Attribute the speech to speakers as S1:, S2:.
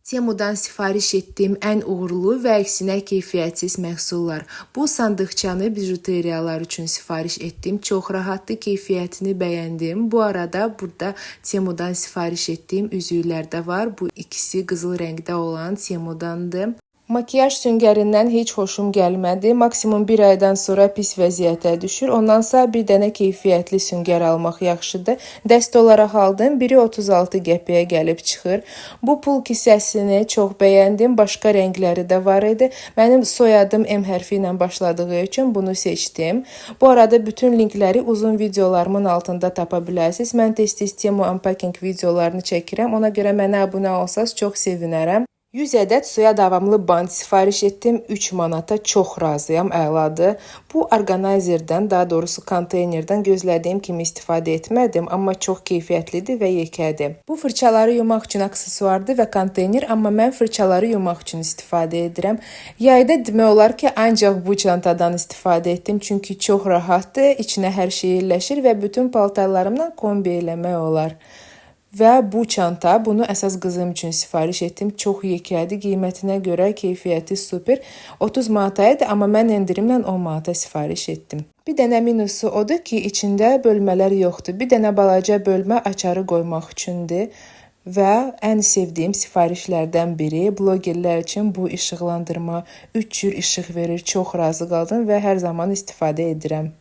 S1: Temudan sifariş etdiyim ən uğurlu və əksinə keyfiyyətsiz məhsullar. Bu sandıqçanı bijuteriyalar üçün sifariş etdim. Çox rahatdır, keyfiyyətini bəyəndim. Bu arada burada Temudan sifariş etdiyim üzüklər də var. Bu ikisi qızıl rəngdə olan Temudandır. Makiyaj süngərindən heç xoşum gəlmədi. Maksimum bir aydan sonra pis vəziyyətə düşür. Ondansa bir dənə keyfiyyətli süngər almaq yaxşıdır. Dəst olaraq aldım. Biri 36 qəpiyə gəlib çıxır. Bu pul kisəsini çox bəyəndim. Başqa rəngləri də var idi. Mənim soyadım M hərfi ilə başladığı üçün bunu seçdim. Bu arada bütün linkləri uzun videolarımın altında tapa bilərsiniz. Mən tez-tez Temu unpacking videolarını çəkirəm. Ona görə mənə abunə olsanız çox sevinərəm. 100 ədəd suya davamlı bant sifariş etdim. 3 manata çox razıyam, əladır. Bu orqanayzerdən, daha doğrusu konteynerdən gözlədiyim kimi istifadə etmədim, amma çox keyfiyyətlidir və yekədir. Bu fırçaları yumaq üçün aksesuardır və konteyner, amma mən fırçaları yumaq üçün istifadə edirəm. Yayda demək olar ki, ancaq bu çantadan istifadə etdim, çünki çox rahatdır, içinə hər şey yerləşir və bütün paltarlarımla kombi eləmək olar. Və bu çanta, bunu əsas qızım üçün sifariş etdim. Çox yekədir, qiymətinə görə keyfiyyəti super. 30 manata idi, amma mən endirimlə 10 manata sifariş etdim. Bir dənə minusu odur ki, içində bölmələr yoxdur. Bir dənə balaca bölmə açarı qoymaq üçündür. Və ən sevdiyim sifarişlərdən biri, blogerlər üçün bu işıqlandırma 3 cür işıq verir. Çox razı qaldım və hər zaman istifadə edirəm.